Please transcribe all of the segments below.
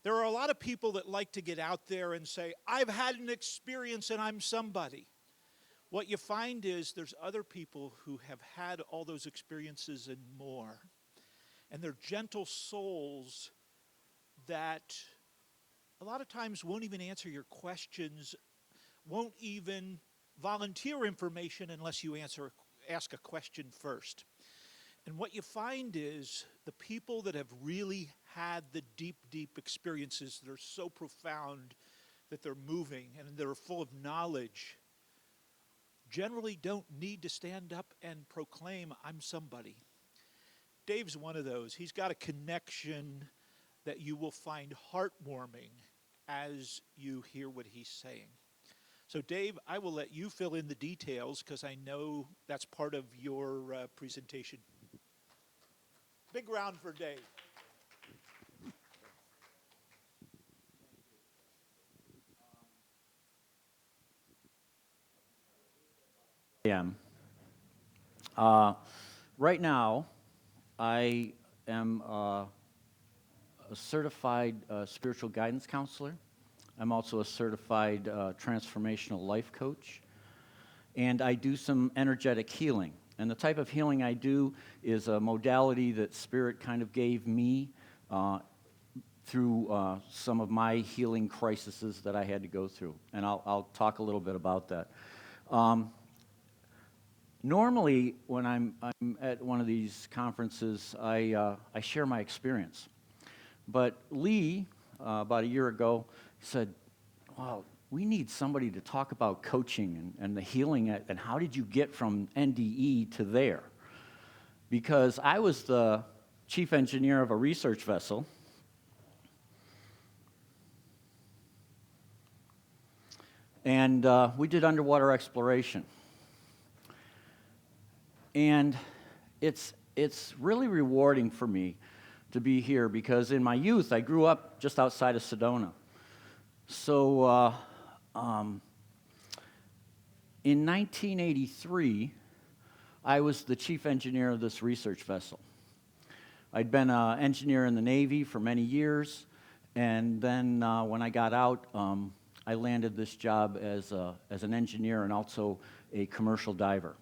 There are a lot of people that like to get out there and say, I've had an experience and I'm somebody. What you find is there's other people who have had all those experiences and more. And they're gentle souls that a lot of times won't even answer your questions, won't even volunteer information unless you ask a question first. And what you find is the people that have really had the deep, deep experiences that are so profound that they're moving and they're full of knowledge generally don't need to stand up and proclaim, I'm somebody. Dave's one of those. He's got a connection that you will find heartwarming as you hear what he's saying. So Dave, I will let you fill in the details because I know that's part of your presentation. Big round for Dave. Right now, I am a certified spiritual guidance counselor. I'm also a certified transformational life coach. And I do some energetic healing. And the type of healing I do is a modality that Spirit kind of gave me through some of my healing crises that I had to go through. And I'll talk a little bit about that. Normally, when I'm at one of these conferences, I share my experience. But Lee, about a year ago, said, well, we need somebody to talk about coaching and the healing, and how did you get from NDE to there? Because I was the chief engineer of a research vessel, and we did underwater exploration. And it's really rewarding for me to be here because in my youth, I grew up just outside of Sedona. So in 1983, I was the chief engineer of this research vessel. I'd been an engineer in the Navy for many years, and then when I got out, I landed this job as an engineer and also a commercial diver.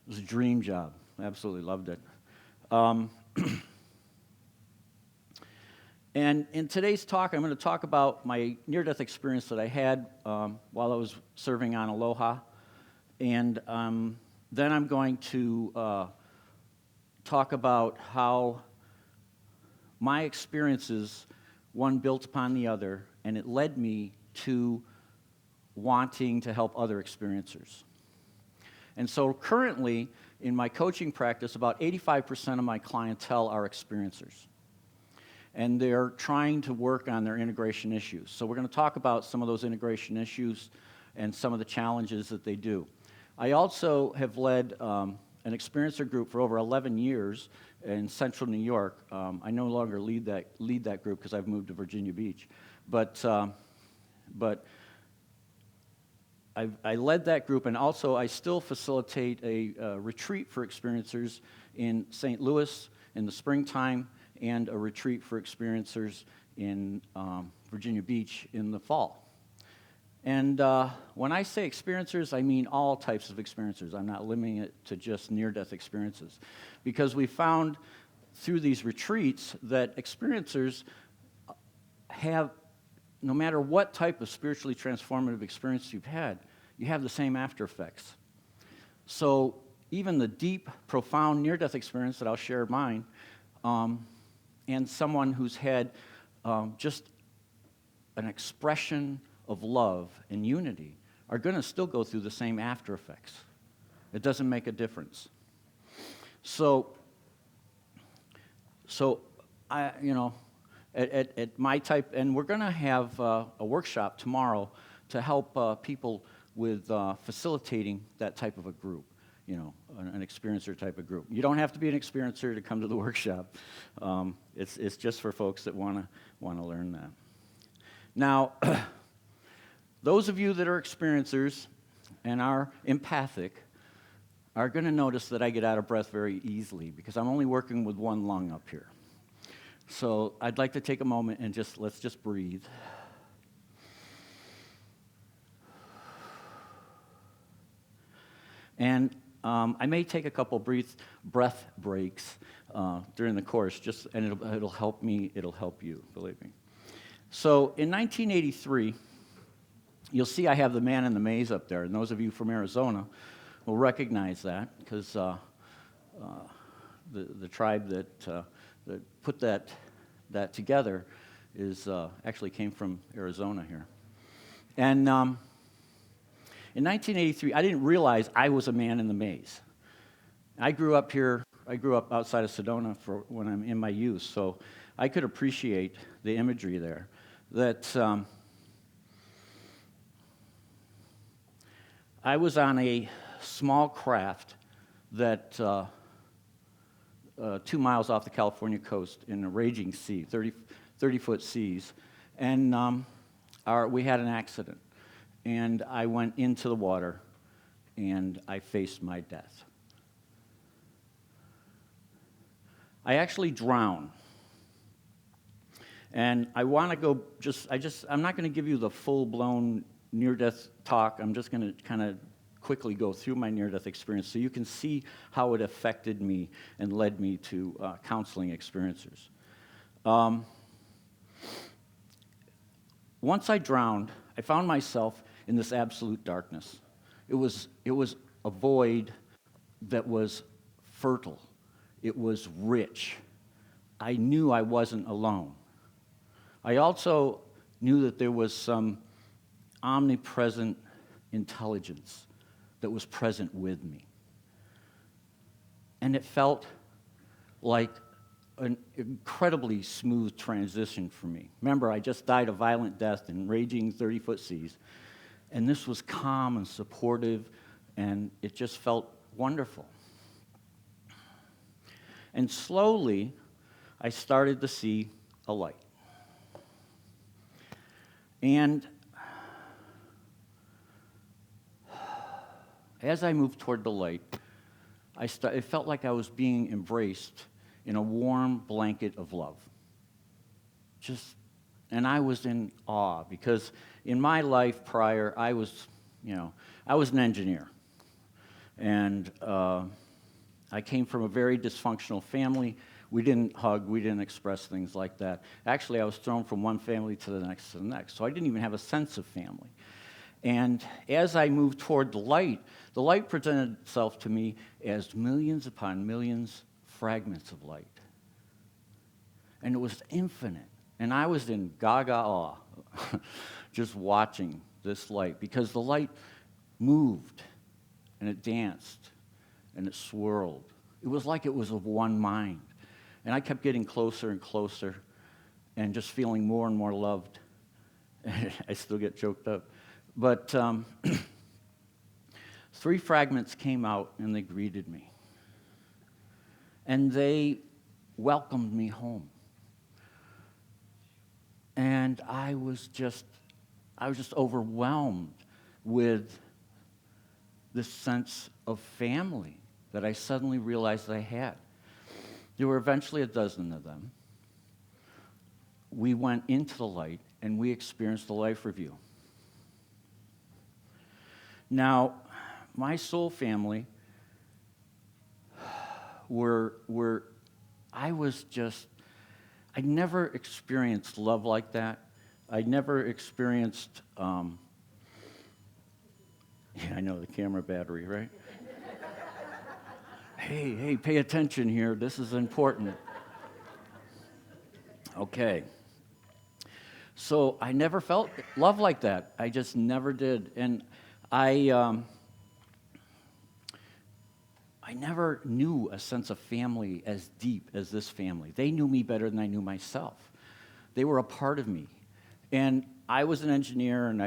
It was a dream job. I absolutely loved it. And in today's talk, I'm going to talk about my near-death experience that I had while I was serving on Aloha. And then I'm going to talk about how my experiences, one built upon the other, and it led me to wanting to help other experiencers. And so currently, in my coaching practice, about 85% of my clientele are experiencers. And they're trying to work on their integration issues. So we're going to talk about some of those integration issues and some of the challenges that they do. I also have led an experiencer group for over 11 years in Central New York. I no longer lead that group because I've moved to Virginia Beach. But I led that group, and also I still facilitate a retreat for experiencers in St. Louis in the springtime and a retreat for experiencers in Virginia Beach in the fall. And when I say experiencers, I mean all types of experiencers. I'm not limiting it to just near-death experiences. Because we found through these retreats that experiencers have, no matter what type of spiritually transformative experience you've had, you have the same after effects. So even the deep, profound near-death experience that I'll share mine, and someone who's had just an expression of love and unity are going to still go through the same after effects. It doesn't make a difference. So I, at my type, and we're going to have a workshop tomorrow to help people with facilitating that type of a group, an experiencer type of group. You don't have to be an experiencer to come to the workshop. It's just for folks that want to learn that. Now, those of you that are experiencers and are empathic are going to notice that I get out of breath very easily because I'm only working with one lung up here. So I'd like to take a moment and let's just breathe. And I may take a couple breath breaks during the course, and it'll help me, it'll help you, believe me. So in 1983, you'll see I have the man in the maze up there, and those of you from Arizona will recognize that, because the tribe that put that together actually came from Arizona here. And in 1983, I didn't realize I was a man in the maze. I grew up outside of Sedona when I'm in my youth, so I could appreciate the imagery there. That I was on a small craft that 2 miles off the California coast in a raging sea, 30-foot seas, and we had an accident. And I went into the water, and I faced my death. I actually drowned. And I want to go I'm not going to give you the full-blown near-death talk. I'm just going to kind of quickly go through my near-death experience so you can see how it affected me and led me to counseling experiencers. Once I drowned, I found myself in this absolute darkness. It was a void that was fertile. It was rich. I knew I wasn't alone. I also knew that there was some omnipresent intelligence that was present with me. And it felt like an incredibly smooth transition for me. Remember, I just died a violent death in raging 30-foot seas, and this was calm and supportive, and it just felt wonderful. And slowly, I started to see a light. And as I moved toward the light, it felt like I was being embraced in a warm blanket of love. And I was in awe, because in my life prior, I was an engineer. And I came from a very dysfunctional family. We didn't hug, we didn't express things like that. Actually, I was thrown from one family to the next, so I didn't even have a sense of family. And as I moved toward the light presented itself to me as millions upon millions fragments of light. And it was infinite. And I was in gaga awe, just watching this light, because the light moved, and it danced, and it swirled. It was like it was of one mind. And I kept getting closer and closer, and just feeling more and more loved. I still get choked up. But 3 fragments came out, and they greeted me. And they welcomed me home. And I was just overwhelmed with this sense of family that I suddenly realized I had. There were eventually a dozen of them. We went into the light, and we experienced the life review. Now, my soul family I never experienced love like that. I never experienced, I know the camera battery, right? Hey, pay attention here. This is important. Okay. So I never felt love like that. I just never did. And I never knew a sense of family as deep as this family. They knew me better than I knew myself. They were a part of me. And I was an engineer, and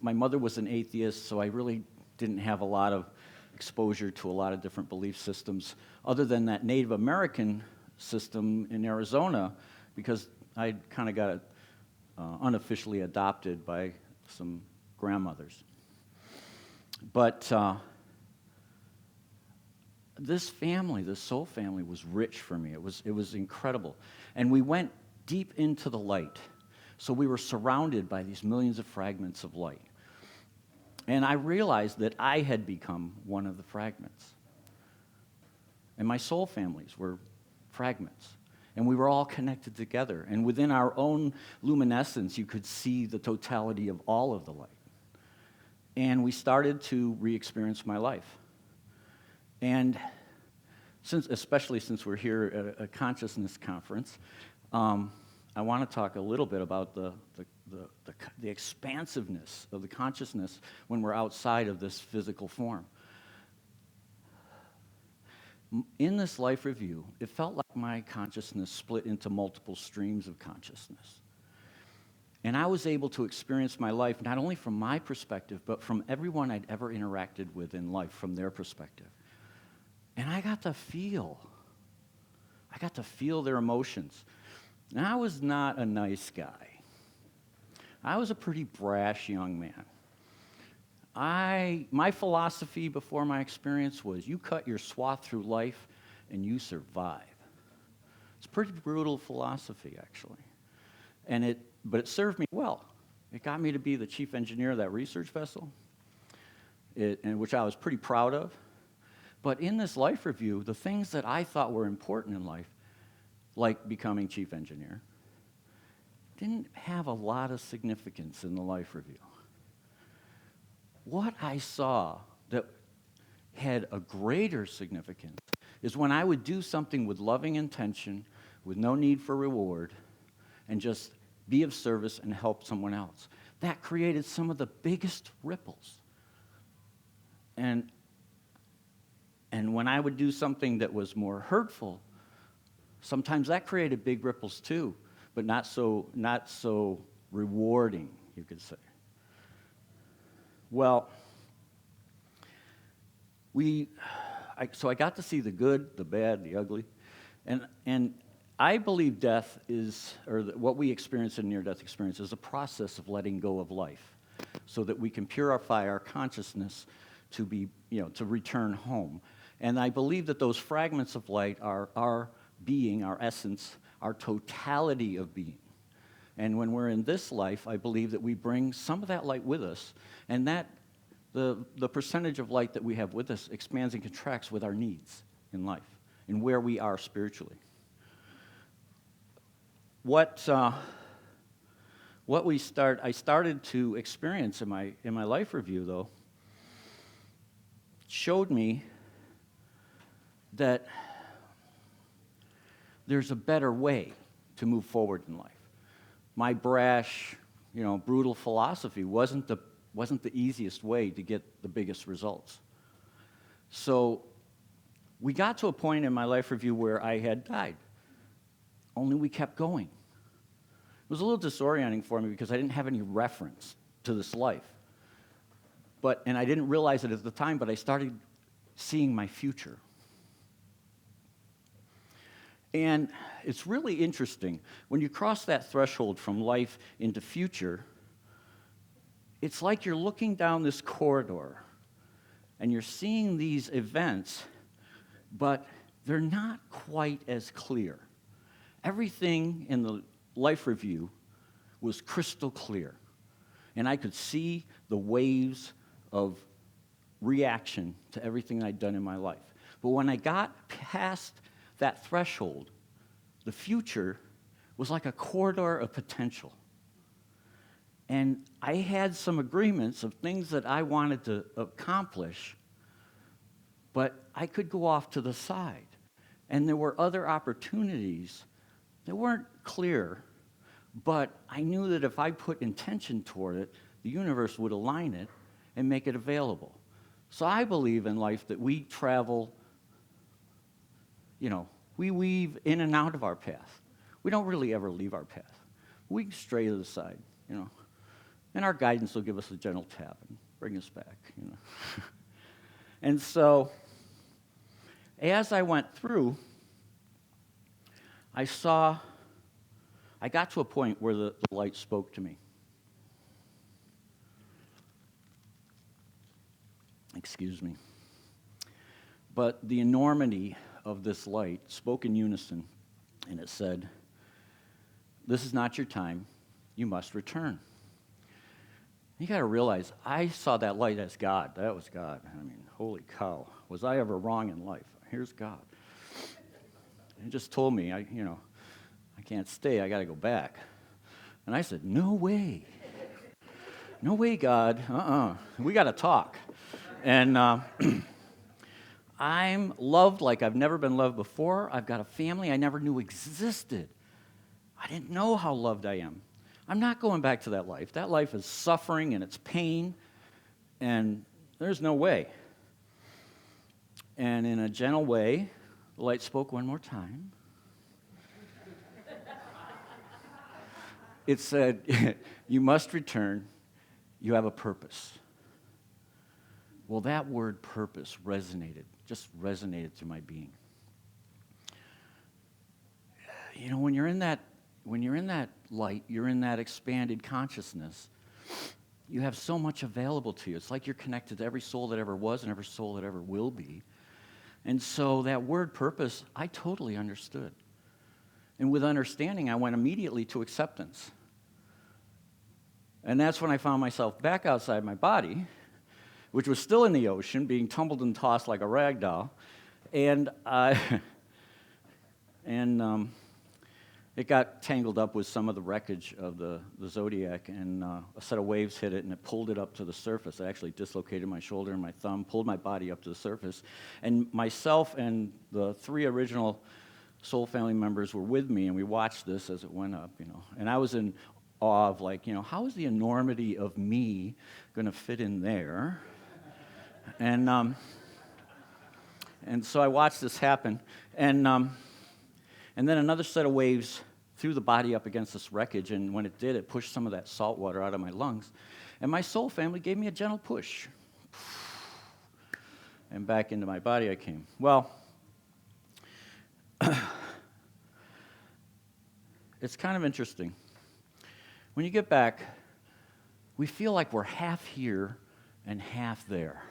my mother was an atheist, so I really didn't have a lot of exposure to a lot of different belief systems, other than that Native American system in Arizona, because I kind of got unofficially adopted by some grandmothers. But this family, this soul family, was rich for me. It was incredible. And we went deep into the light. So we were surrounded by these millions of fragments of light. And I realized that I had become one of the fragments. And my soul families were fragments. And we were all connected together. And within our own luminescence, you could see the totality of all of the light. And we started to re-experience my life. And especially since we're here at a consciousness conference, I want to talk a little bit about the expansiveness of the consciousness when we're outside of this physical form. In this life review, it felt like my consciousness split into multiple streams of consciousness. And I was able to experience my life not only from my perspective, but from everyone I'd ever interacted with in life, from their perspective. And I got to feel their emotions. And I was not a nice guy. I was a pretty brash young man. My philosophy before my experience was, you cut your swath through life and you survive. It's a pretty brutal philosophy, actually. But it served me well. It got me to be the chief engineer of that research vessel, which I was pretty proud of. But in this life review, the things that I thought were important in life, like becoming chief engineer, didn't have a lot of significance in the life review. What I saw that had a greater significance is when I would do something with loving intention, with no need for reward, and just be of service and help someone else. That created some of the biggest ripples. And when I would do something that was more hurtful, sometimes that created big ripples too, but not so rewarding, you could say. Well, so I got to see the good, the bad, the ugly, and I believe death is, what we experience in near-death experience is a process of letting go of life, so that we can purify our consciousness to be, to return home. And I believe that those fragments of light are our being, our essence, our totality of being. And when we're in this life, I believe that we bring some of that light with us, and that the percentage of light that we have with us expands and contracts with our needs in life and where we are spiritually. What I started to experience in my life review, though, showed me that there's a better way to move forward in life. My brash, brutal philosophy wasn't the easiest way to get the biggest results. So we got to a point in my life review where I had died. Only we kept going. It was a little disorienting for me because I didn't have any reference to this life. And I didn't realize it at the time, but I started seeing my future. And it's really interesting. When you cross that threshold from life into future, it's like you're looking down this corridor and you're seeing these events, but they're not quite as clear. Everything in the life review was crystal clear, and I could see the waves of reaction to everything I'd done in my life. But when I got past that threshold, the future was like a corridor of potential. And I had some agreements of things that I wanted to accomplish, but I could go off to the side. And there were other opportunities that weren't clear, but I knew that if I put intention toward it, the universe would align it and make it available. So I believe in life that we travel, we weave in and out of our path. We don't really ever leave our path. We stray to the side, and our guidance will give us a gentle tap and bring us back, And so, as I went through, I got to a point where the light spoke to me. Excuse me. But the enormity of this light spoke in unison, and it said, "This is not your time. You must return." You got to realize, I saw that light as God. That was God. I mean, holy cow. Was I ever wrong in life? Here's God. He just told me, I can't stay. I got to go back. And I said, no way. No way, God. We got to talk. And I'm loved like I've never been loved before. I've got a family I never knew existed. I didn't know how loved I am. I'm not going back to that life. That life is suffering and it's pain, and there's no way. And in a gentle way, the light spoke one more time. It said, "You must return. You have a purpose." Well, that word purpose just resonated through my being. You know, when you're in that light, you're in that expanded consciousness, you have so much available to you. It's like you're connected to every soul that ever was and every soul that ever will be. And so that word purpose, I totally understood. And with understanding, I went immediately to acceptance. And that's when I found myself back outside my body, which was still in the ocean, being tumbled and tossed like a rag doll. And it got tangled up with some of the wreckage of the Zodiac, and a set of waves hit it, and it pulled it up to the surface. I actually dislocated my shoulder and my thumb, pulled my body up to the surface. And myself and the 3 original soul family members were with me, and we watched this as it went up, And I was in awe of, how is the enormity of me going to fit in there? And so I watched this happen, and then another set of waves threw the body up against this wreckage, and when it did, it pushed some of that salt water out of my lungs. And my soul family gave me a gentle push. And back into my body I came. Well, it's kind of interesting. When you get back, we feel like we're half here and half there.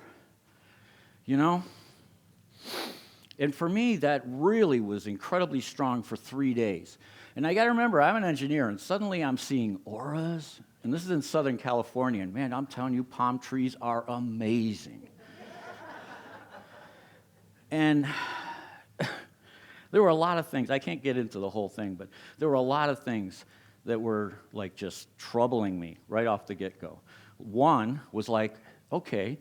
And for me, that really was incredibly strong for 3 days. And I got to remember, I'm an engineer, and suddenly I'm seeing auras. And this is in Southern California. And man, I'm telling you, palm trees are amazing. And there were a lot of things. I can't get into the whole thing, but there were a lot of things that were just troubling me right off the get-go. One was okay,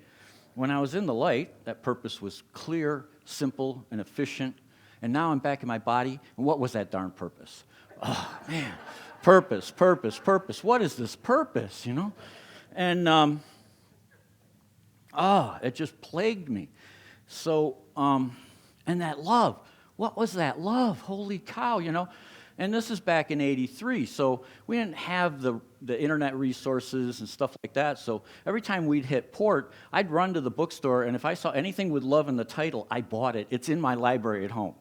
when I was in the light, that purpose was clear, simple, and efficient. And now I'm back in my body, and what was that darn purpose? Oh, man, purpose, purpose, purpose. What is this purpose, And, it just plagued me. So, and that love. What was that love? Holy cow, And this is back in '83, so we didn't have the internet resources and stuff like that. So every time we'd hit port, I'd run to the bookstore, and if I saw anything with love in the title, I bought it. It's in my library at home.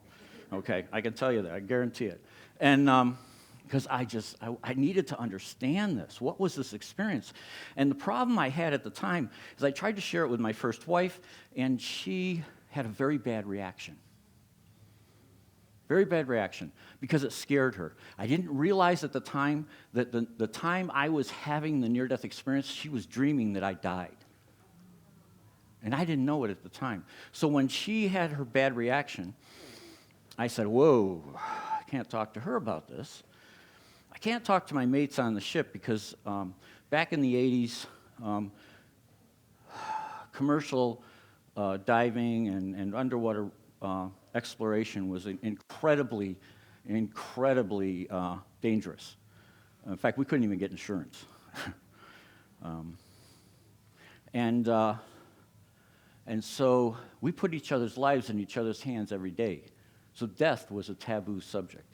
Okay, I can tell you that. I guarantee it. And because I needed to understand this. What was this experience? And the problem I had at the time is I tried to share it with my first wife, and she had a very bad reaction. Very bad reaction, because it scared her. I didn't realize at the time that the time I was having the near-death experience, she was dreaming that I died. And I didn't know it at the time. So when she had her bad reaction, I said, whoa, I can't talk to her about this. I can't talk to my mates on the ship because back in the 80s, commercial diving and underwater exploration was incredibly dangerous. In fact, we couldn't even get insurance. And so we put each other's lives in each other's hands every day. So death was a taboo subject.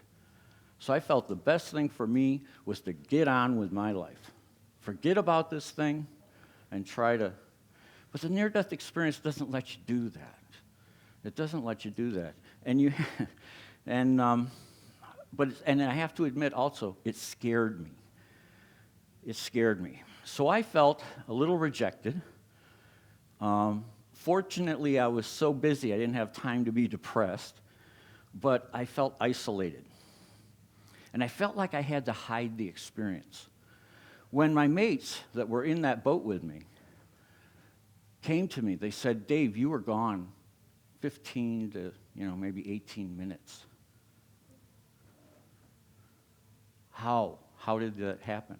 So I felt the best thing for me was to get on with my life. Forget about this thing and try to... But the near-death experience doesn't let you do that. It doesn't let you do that. And I have to admit also, it scared me. It scared me. So I felt a little rejected, Fortunately, I was so busy, I didn't have time to be depressed, but I felt isolated. And I felt like I had to hide the experience. When my mates that were in that boat with me came to me, they said, Dave, you were gone 15 to, maybe 18 minutes. How? How did that happen?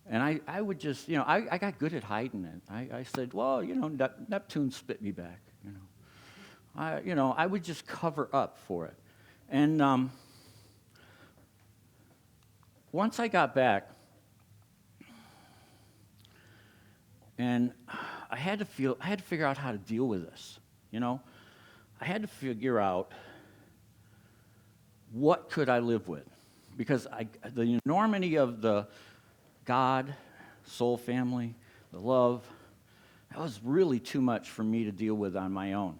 And I would just, I got good at hiding it. I said, well, Neptune spit me back, I would just cover up for it. And once I got back, and I had to figure out how to deal with this, I had to figure out what could I live with. Because the enormity of the God, soul family, the love, that was really too much for me to deal with on my own.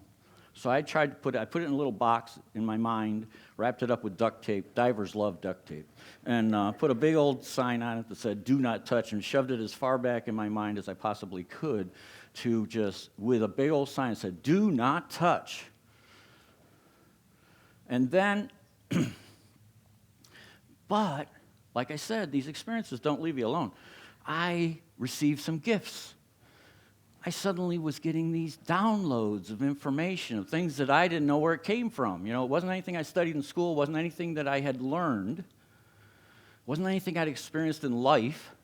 So I put it in a little box in my mind, wrapped it up with duct tape. Divers love duct tape. And put a big old sign on it that said, do not touch, and shoved it as far back in my mind as I possibly could to just, with a big old sign that said, do not touch. And then, but, like I said, these experiences don't leave you alone. I received some gifts. I suddenly was getting these downloads of information, of things that I didn't know where it came from. It wasn't anything I studied in school, it wasn't anything that I had learned, it wasn't anything I'd experienced in life.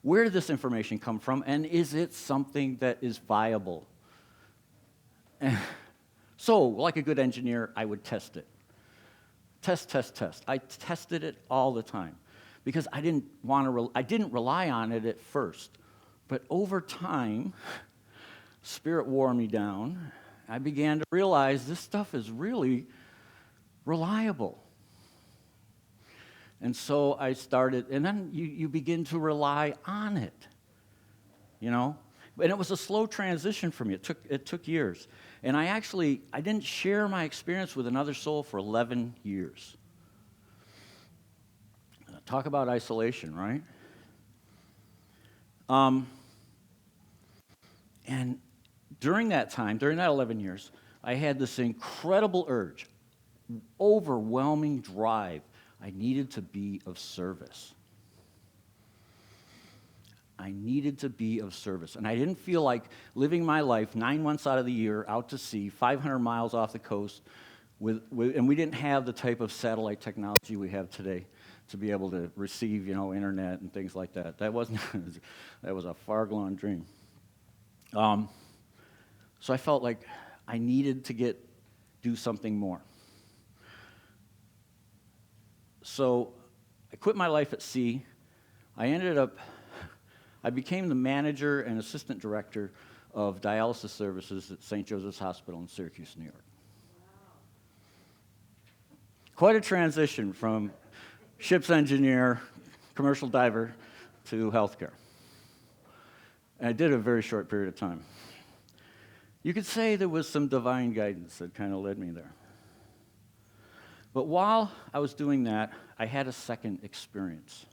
Where did this information come from, and is it something that is viable? So, like a good engineer, I would test it. Test. I tested it all the time because I didn't rely on it at first. But over time, Spirit wore me down. I began to realize this stuff is really reliable. And so I started, and then you begin to rely on it, And it was a slow transition for me. It took years. And I didn't share my experience with another soul for 11 years. Talk about isolation, right? And during that 11 years, I had this incredible urge, overwhelming drive. I needed to be of service. I needed to be of service. And I didn't feel like living my life 9 months out of the year out to sea, 500 miles off the coast, and we didn't have the type of satellite technology we have today to be able to receive, internet and things like that. That was a far-gone dream. So I felt like I needed to do something more. So I quit my life at sea. I became the manager and assistant director of dialysis services at St. Joseph's Hospital in Syracuse, New York. Wow. Quite a transition from ship's engineer, commercial diver, to healthcare. And I did a very short period of time. You could say there was some divine guidance that kind of led me there. But while I was doing that, I had a second experience.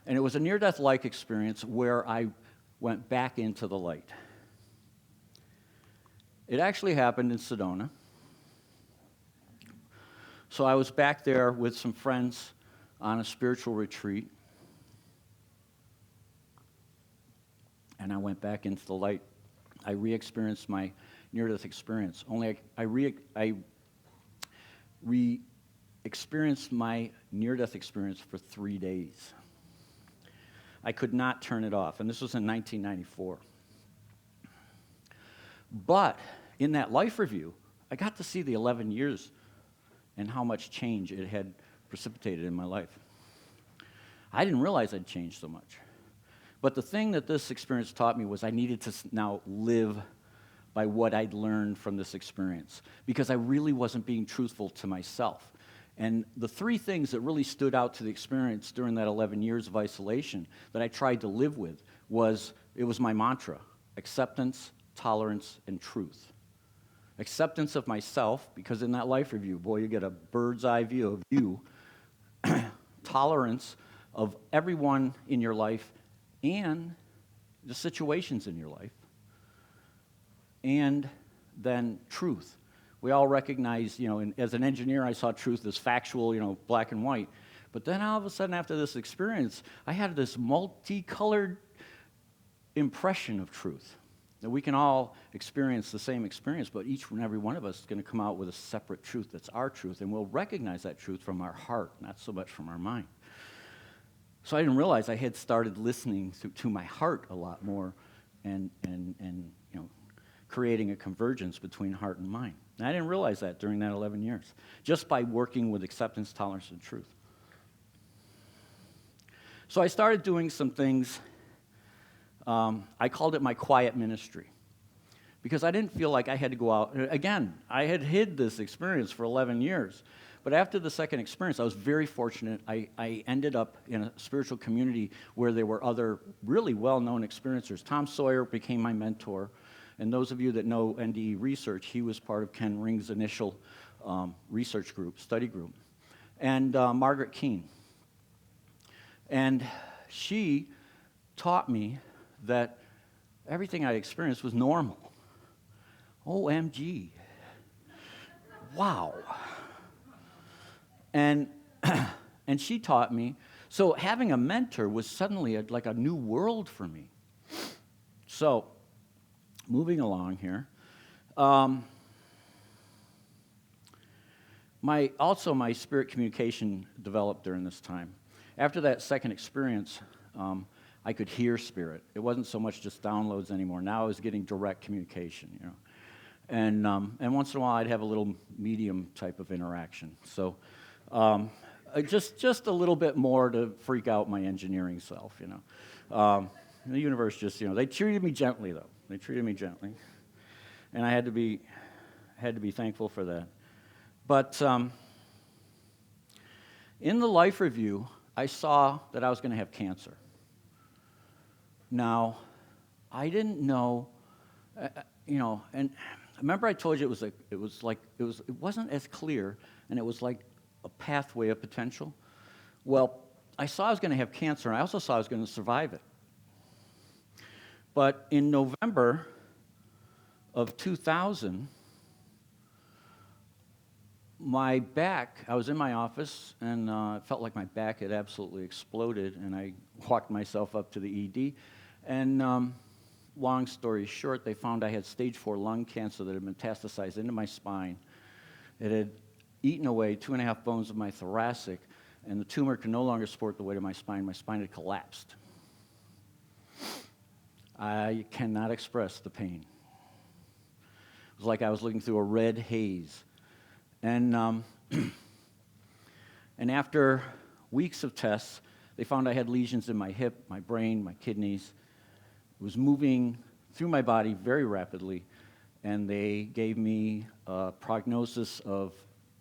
And it was a near-death-like experience where I went back into the light. It actually happened in Sedona. So I was back there with some friends on a spiritual retreat. And I went back into the light. I re-experienced my near-death experience. Only I re-experienced my near-death experience for 3 days. I could not turn it off, and this was in 1994. But in that life review, I got to see the 11 years and how much change it had precipitated in my life. I didn't realize I'd changed so much. But the thing that this experience taught me was I needed to now live by what I'd learned from this experience, because I really wasn't being truthful to myself. And the three things that really stood out to the experience during that 11 years of isolation that I tried to live with was my mantra: acceptance, tolerance, and truth. Acceptance of myself, because in that life review, boy, you get a bird's eye view of you. Tolerance of everyone in your life and the situations in your life. and then truth. We all recognize, as an engineer, I saw truth as factual, black and white. But then all of a sudden, after this experience, I had this multicolored impression of truth. That we can all experience the same experience, but each and every one of us is going to come out with a separate truth that's our truth, and we'll recognize that truth from our heart, not so much from our mind. So I didn't realize I had started listening to my heart a lot more and creating a convergence between heart and mind. And I didn't realize that during that 11 years, just by working with acceptance, tolerance, and truth. So I started doing some things. I called it my quiet ministry because I didn't feel like I had to go out. Again, I had hid this experience for 11 years. But after the second experience, I was very fortunate. I ended up in a spiritual community where there were other really well-known experiencers. Tom Sawyer became my mentor. And those of you that know NDE research, he was part of Ken Ring's initial research group, study group. And Margaret Keene. And she taught me that everything I experienced was normal. OMG. Wow. And she taught me, so having a mentor was suddenly like a new world for me. So, moving along here. My spirit communication developed during this time. After that second experience, I could hear spirit. It wasn't so much just downloads anymore. Now I was getting direct communication, And once in a while, I'd have a little medium type of interaction. So just a little bit more to freak out my engineering self, The universe just, they treated me gently, though. They treated me gently. And I had to be thankful for that. But in the life review, I saw that I was going to have cancer. Now, I didn't know, and remember I told you it wasn't as clear, and it was like a pathway of potential. Well, I saw I was going to have cancer, and I also saw I was going to survive it. But in November of 2000, my back, I was in my office, and it felt like my back had absolutely exploded, and I walked myself up to the ED. And long story short, they found I had stage 4 lung cancer that had metastasized into my spine. It had eaten away 2.5 bones of my thoracic, and the tumor could no longer support the weight of my spine. My spine had collapsed. I cannot express the pain. It was like I was looking through a red haze. And after weeks of tests, they found I had lesions in my hip, my brain, my kidneys. It was moving through my body very rapidly, and they gave me a prognosis of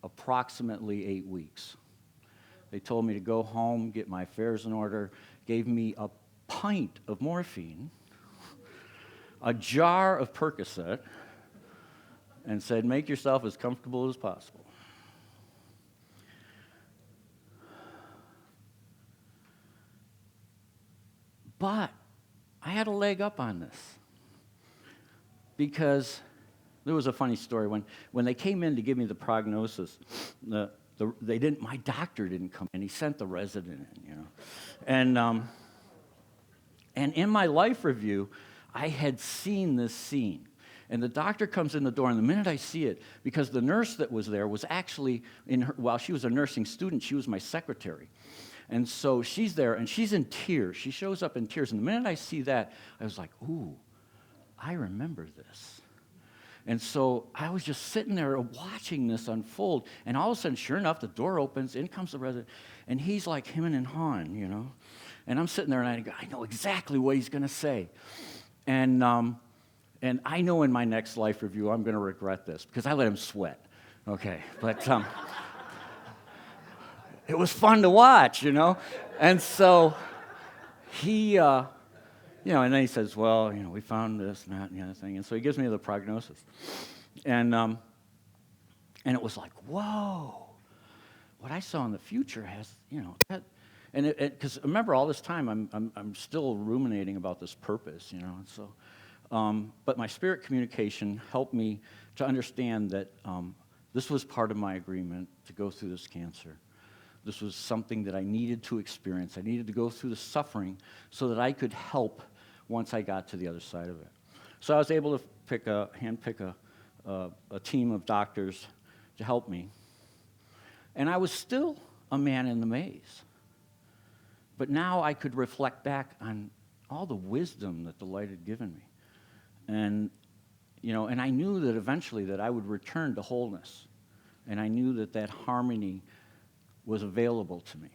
approximately 8 weeks. They told me to go home, get my affairs in order, gave me a pint of morphine, a jar of Percocet, and said, make yourself as comfortable as possible. But I had a leg up on this because there was a funny story. When they came in to give me the prognosis, my doctor didn't come in. He sent the resident in, And in my life review, I had seen this scene. And the doctor comes in the door, and the minute I see it, because the nurse that was there was actually, while she was a nursing student, she was my secretary. And so she's there, and she's in tears. She shows up in tears. And the minute I see that, I was like, ooh, I remember this. And so I was just sitting there watching this unfold. And all of a sudden, sure enough, the door opens. In comes the resident. And he's like hemming and hawing, And I'm sitting there, and I know exactly what he's going to say. And I know in my next life review, I'm going to regret this because I let him sweat. Okay, but it was fun to watch, And so he, and then he says, well, we found this and that and the other thing. And so he gives me the prognosis. And it was like, whoa, what I saw in the future has, that. And because remember, all this time, I'm still ruminating about this purpose, And so But my spirit communication helped me to understand that this was part of my agreement to go through this cancer. This was something that I needed to experience. I needed to go through the suffering so that I could help once I got to the other side of it. So I was able to handpick a team of doctors to help me. And I was still a man in the maze. But now I could reflect back on all the wisdom that the light had given me. And, and I knew that eventually that I would return to wholeness. And I knew that that harmony was available to me.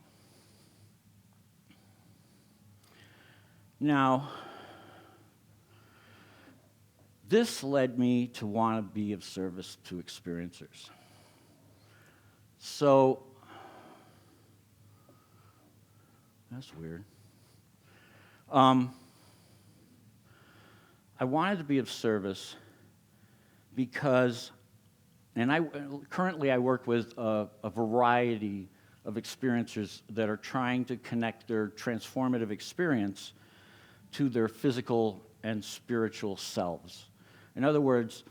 Now, this led me to want to be of service to experiencers. So, that's weird. I wanted to be of service because, currently I work with a variety of experiencers that are trying to connect their transformative experience to their physical and spiritual selves. In other words,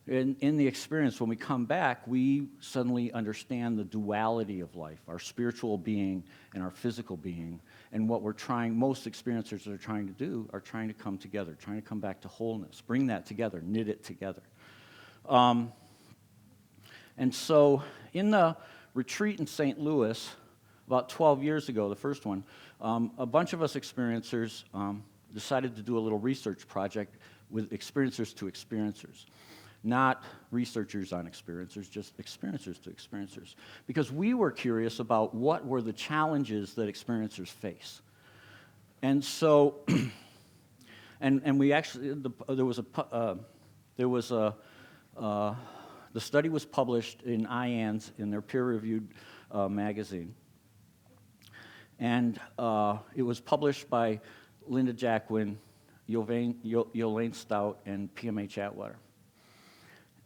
in the experience, when we come back, we suddenly understand the duality of life, our spiritual being and our physical being, and what most experiencers are trying to do are trying to come together, trying to come back to wholeness, bring that together, knit it together. And so in the retreat in St. Louis, about 12 years ago, the first one, a bunch of us experiencers decided to do a little research project with experiencers to experiencers. Not researchers on experiencers, just experiencers to experiencers. Because we were curious about what were the challenges that experiencers face. And so, and we actually, the study was published in IANDS in their peer-reviewed magazine. And it was published by Linda Jacquin, Yolaine Stout, and PMH Atwater.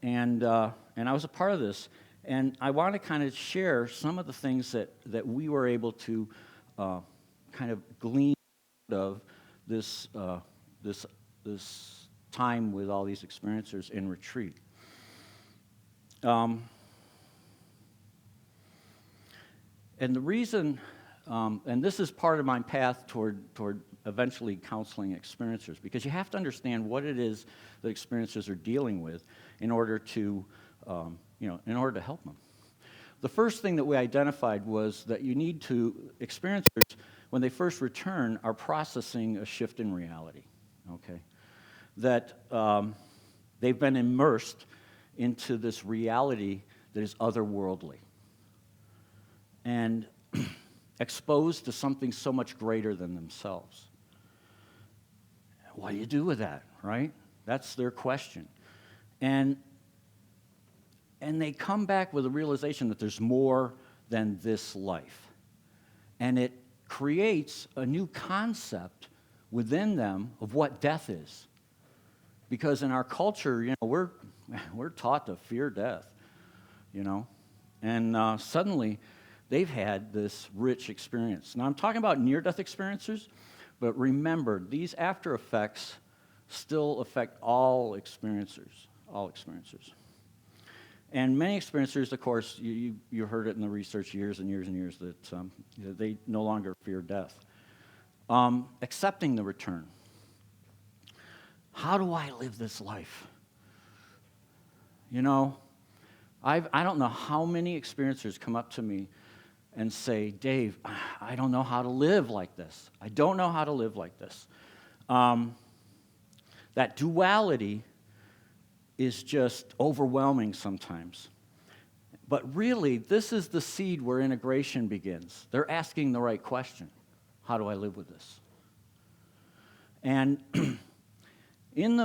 And I was a part of this. And I want to kind of share some of the things that we were able to kind of glean out of this time with all these experiencers in retreat. And the reason, and this is part of my path toward eventually counseling experiencers, because you have to understand what it is that experiencers are dealing with in order to, in order to help them. The first thing that we identified was that experiencers, when they first return, are processing a shift in reality, okay? That they've been immersed into this reality that is otherworldly and exposed to something so much greater than themselves. What do you do with that, right? That's their question. And they come back with a realization that there's more than this life. And it creates a new concept within them of what death is. Because in our culture, we're taught to fear death, And suddenly, they've had this rich experience. Now, I'm talking about near-death experiencers, but remember, these after effects still affect all experiencers. And many experiencers, of course, you heard it in the research years and years and years, that they no longer fear death. Accepting the return. How do I live this life? I don't know how many experiencers come up to me and say, Dave, I don't know how to live like this. I don't know how to live like this. That duality is just overwhelming sometimes. But really, this is the seed where integration begins. They're asking the right question. How do I live with this? And in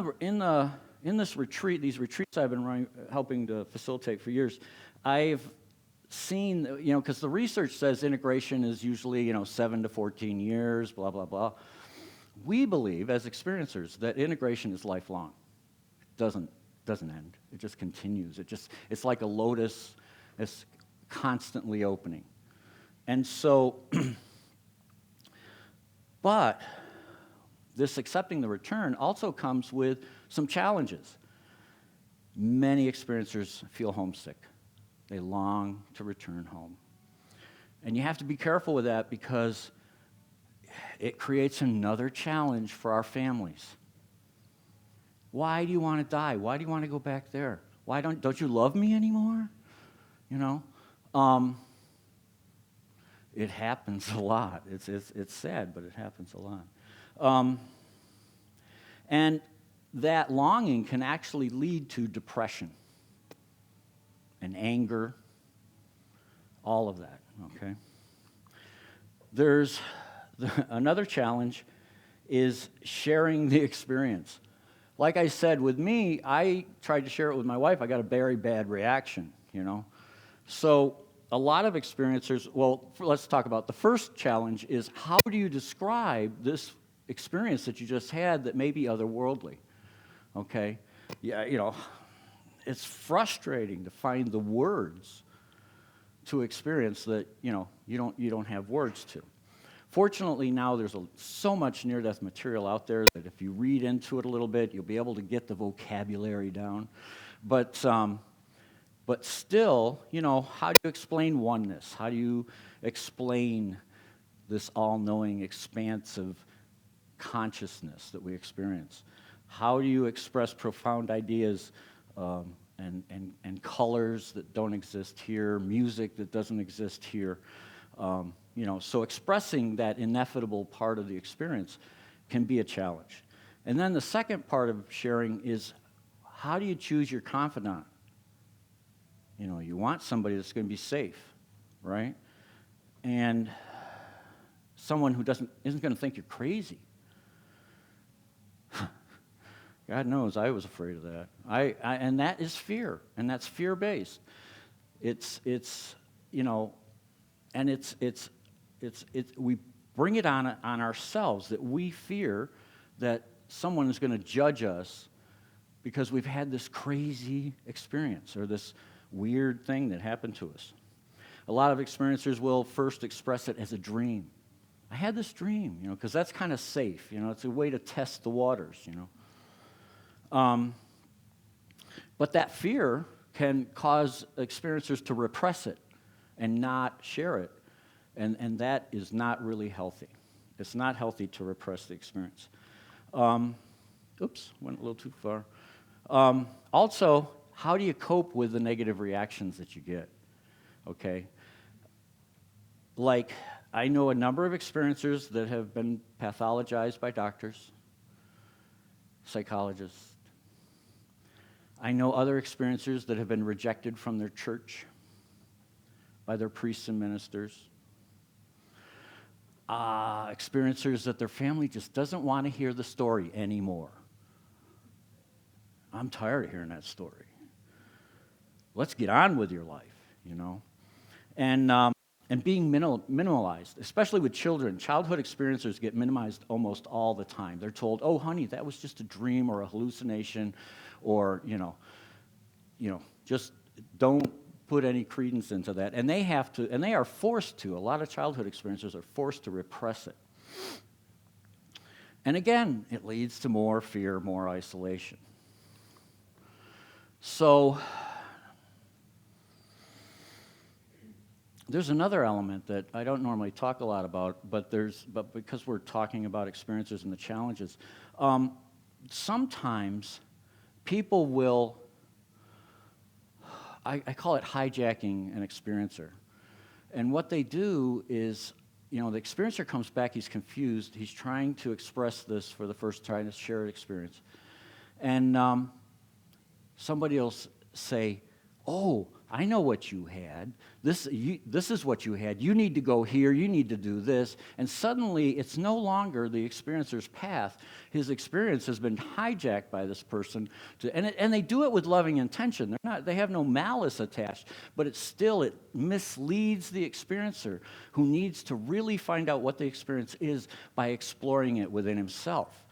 this retreat, these retreats I've been helping to facilitate for years, I've seen, because the research says integration is usually, 7 to 14 years, blah, blah, blah. We believe, as experiencers, that integration is lifelong. It doesn't end. It just continues. It's like a lotus. It's constantly opening. And so, but this accepting the return also comes with some challenges. Many experiencers feel homesick. They long to return home. And you have to be careful with that because it creates another challenge for our families. Why do you want to die? Why do you want to go back there? Why don't you love me anymore? You know, it happens a lot. It's sad, but it happens a lot. And that longing can actually lead to depression and anger, all of that, okay? There's another challenge is sharing the experience. Like I said, with me, I tried to share it with my wife. I got a very bad reaction, you know? So a lot of experiencers, well, let's talk about the first challenge is how do you describe this experience that you just had that may be otherworldly, okay? Yeah, you know, it's frustrating to find the words to experience that, you know, you don't have words to. Fortunately, now there's so much near-death material out there that if you read into it a little bit, you'll be able to get the vocabulary down. But still, you know, how do you explain oneness? How do you explain this all-knowing, expansive consciousness that we experience? How do you express profound ideas and colors that don't exist here, music that doesn't exist here? You know, so expressing that ineffable part of the experience can be a challenge. And then the second part of sharing is how do you choose your confidant? You know, you want somebody that's going to be safe, right? And someone who isn't going to think you're crazy. God knows I was afraid of that. And that is fear, and that's fear-based. It's you know, and we bring it on ourselves that we fear that someone is going to judge us because we've had this crazy experience or this weird thing that happened to us. A lot of experiencers will first express it as a dream. I had this dream, you know, because that's kind of safe. You know, it's a way to test the waters, you know. But that fear can cause experiencers to repress it and not share it. And that is not really healthy. It's not healthy to repress the experience. Oops, went a little too far. Also, how do you cope with the negative reactions that you get? Okay? Like, I know a number of experiencers that have been pathologized by doctors, psychologists. I know other experiencers that have been rejected from their church by their priests and ministers. Experiencers that their family just doesn't want to hear the story anymore. I'm tired of hearing that story. Let's get on with your life, you know. And being minimalized, especially with children. Childhood experiencers get minimized almost all the time. They're told, "Oh, honey, that was just a dream or a hallucination," or you know, just don't put any credence into that. And they have to, and they are forced to. A lot of childhood experiencers are forced to repress it. And again, it leads to more fear, more isolation. So there's another element that I don't normally talk a lot about, but because we're talking about experiencers and the challenges, sometimes people will, I call it hijacking an experiencer. And what they do is, you know, the experiencer comes back, he's confused, he's trying to express this for the first time, to share an experience. And somebody will say, "Oh, I know what you had. This is what you had. You need to go here. You need to do this." And suddenly, it's no longer the experiencer's path. His experience has been hijacked by this person, and they do it with loving intention. They have no malice attached, but it misleads the experiencer, who needs to really find out what the experience is by exploring it within himself.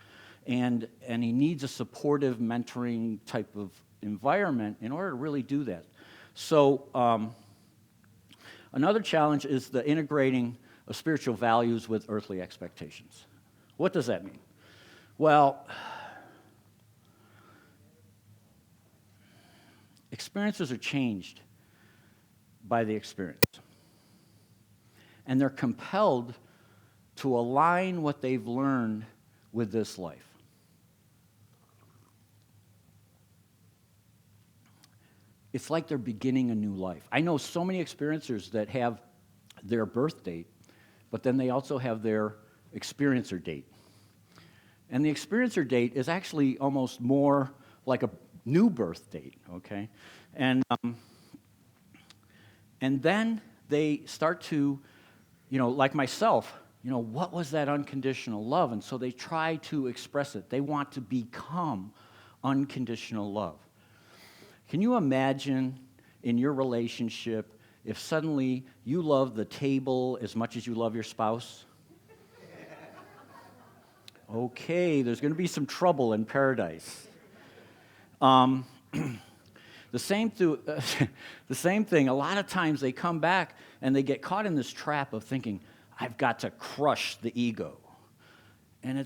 And he needs a supportive, mentoring type of environment in order to really do that. So another challenge is the integrating of spiritual values with earthly expectations. What does that mean? Well, experiences are changed by the experience. And they're compelled to align what they've learned with this life. It's like they're beginning a new life. I know so many experiencers that have their birth date, but then they also have their experiencer date. And the experiencer date is actually almost more like a new birth date, okay? And then they start to, like myself, what was that unconditional love? And so they try to express it. They want to become unconditional love. Can you imagine in your relationship if suddenly you love the table as much as you love your spouse? Okay, there's going to be some trouble in paradise. The same thing, a lot of times they come back and they get caught in this trap of thinking, I've got to crush the ego. And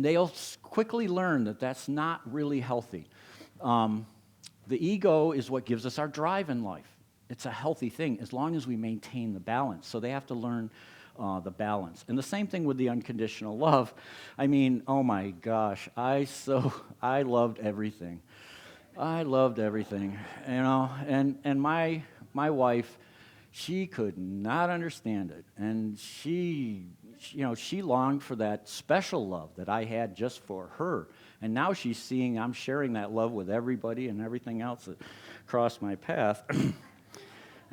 they'll quickly learn that that's not really healthy. The ego is what gives us our drive in life. It's a healthy thing as long as we maintain the balance. So they have to learn the balance. And the same thing with the unconditional love. I mean, oh my gosh, I loved everything. I loved everything, and my wife, she could not understand it, and she longed for that special love that I had just for her, and now she's seeing I'm sharing that love with everybody and everything else that crossed my path,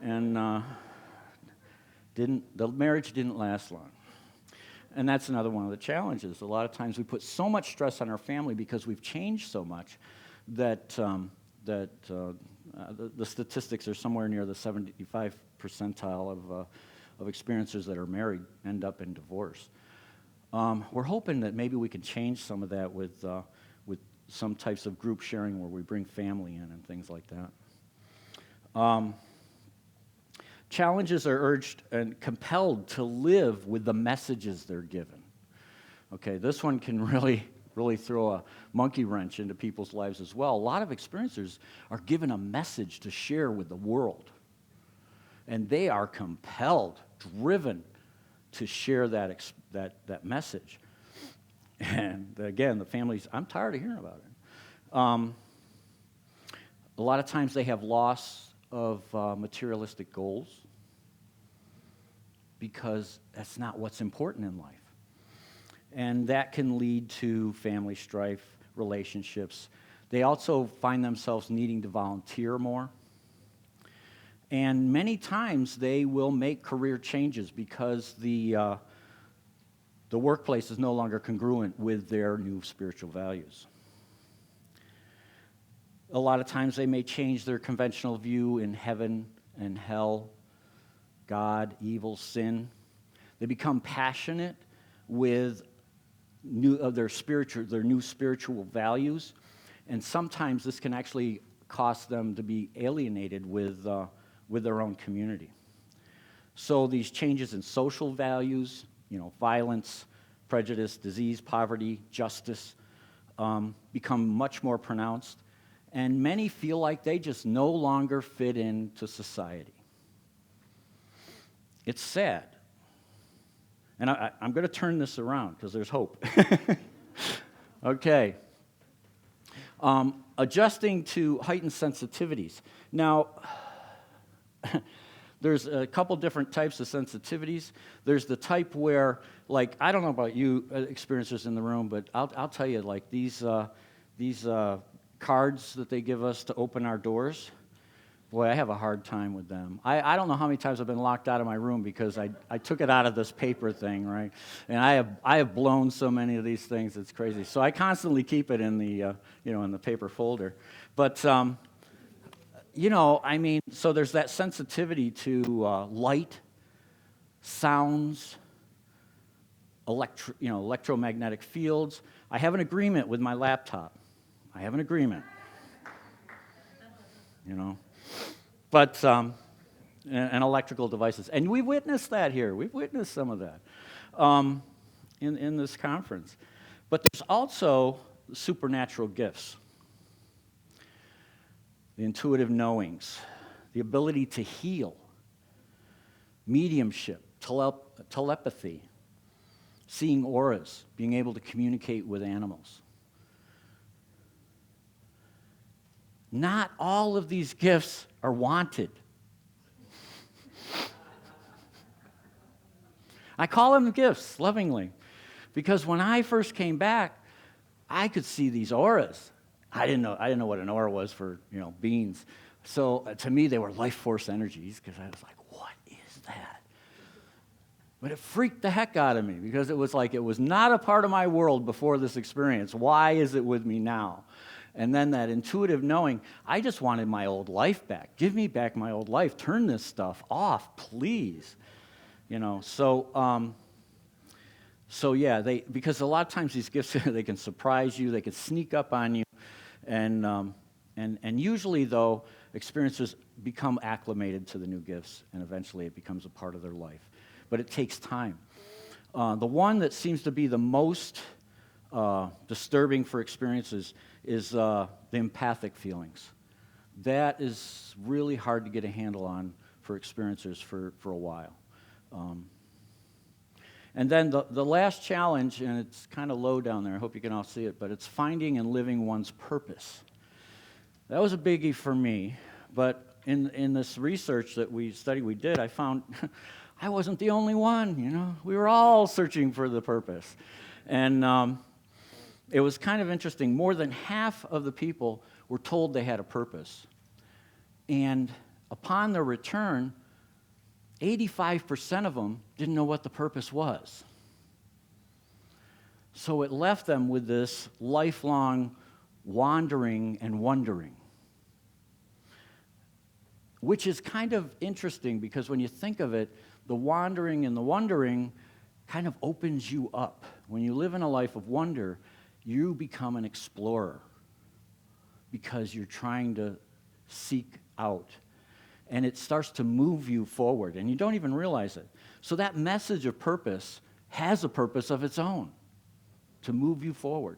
and the marriage didn't last long. And that's another one of the challenges. A lot of times we put so much stress on our family because we've changed so much that the statistics are somewhere near the 75th percentile of experiencers that are married end up in divorce. We're hoping that maybe we can change some of that with some types of group sharing where we bring family in and things like that. Challenges are urged and compelled to live with the messages they're given. Okay, this one can really throw a monkey wrench into people's lives as well. A lot of experiencers are given a message to share with the world. And they are compelled, driven to share that message. And again, the families, I'm tired of hearing about it. A lot of times they have loss of materialistic goals because that's not what's important in life. And that can lead to family strife, relationships. They also find themselves needing to volunteer more. And many times they will make career changes because the workplace is no longer congruent with their new spiritual values. A lot of times they may change their conventional view in heaven and hell, God, evil, sin. They become passionate with their new spiritual values, and sometimes this can actually cost them to be alienated with their own community. So these changes in social values, violence, prejudice, disease, poverty, justice, become much more pronounced, and many feel like they just no longer fit into society. It's sad. And I'm going to turn this around because there's hope. Okay. Adjusting to heightened sensitivities. Now, there's a couple different types of sensitivities. There's the type where, I don't know about you experiencers in the room, but I'll tell you, these cards that they give us to open our doors, boy, I have a hard time with them. I don't know how many times I've been locked out of my room because I took it out of this paper thing, right? And I have blown so many of these things, it's crazy. So I constantly keep it in the in the paper folder. But so there's that sensitivity to light, sounds, electromagnetic fields. I have an agreement with my laptop. I have an agreement. But, and electrical devices. And we've witnessed that here. We've witnessed some of that in this conference. But there's also supernatural gifts, the intuitive knowings, the ability to heal, mediumship, telepathy, seeing auras, being able to communicate with animals. Not all of these gifts are wanted. I call them gifts lovingly, because when I first came back, I could see these auras. I didn't know what an aura was for, beings. So to me, they were life force energies, because I was like, what is that? But it freaked the heck out of me, because it was like it was not a part of my world before this experience. Why is it with me now? And then that intuitive knowing, I just wanted my old life back. Give me back my old life. Turn this stuff off, please. So yeah, because a lot of times these gifts, they can surprise you, they can sneak up on you, and usually though, experiencers become acclimated to the new gifts, and eventually it becomes a part of their life. But it takes time. The one that seems to be the most disturbing for experiencers is the empathic feelings. That is really hard to get a handle on for experiencers for a while. And then the last challenge, and it's kind of low down there, I hope you can all see it, but it's finding and living one's purpose. That was a biggie for me, but in this research that we did, I found I wasn't the only one, We were all searching for the purpose. And it was kind of interesting. More than half of the people were told they had a purpose. And upon their return, 85% of them didn't know what the purpose was. So it left them with this lifelong wandering and wondering, which is kind of interesting, because when you think of it, the wandering and the wondering kind of opens you up. When you live in a life of wonder, you become an explorer, because you're trying to seek out. And it starts to move you forward, and you don't even realize it. So that message of purpose has a purpose of its own, to move you forward.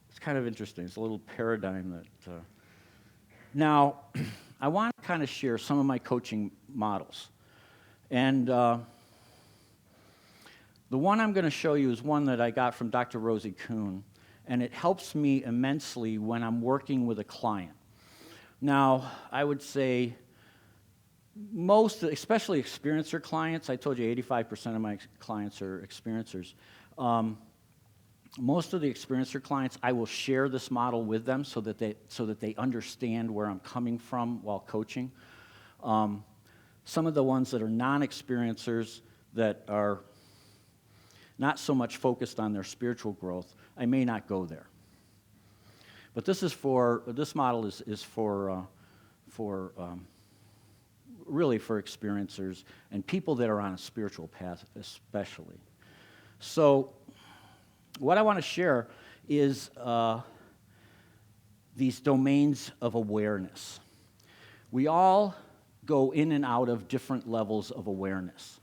It's kind of interesting. It's a little paradigm that... Now, I want to kind of share some of my coaching models. And the one I'm going to show you is one that I got from Dr. Rosie Kuhn, and it helps me immensely when I'm working with a client. Now, I would say most, especially experiencer clients, I told you 85% of my clients are experiencers. Most of the experiencer clients, I will share this model with them so that they understand where I'm coming from while coaching. Some of the ones that are non-experiencers, that are not so much focused on their spiritual growth, I may not go there. But this model is for really for experiencers and people that are on a spiritual path especially. So what I want to share is these domains of awareness. We all go in and out of different levels of awareness.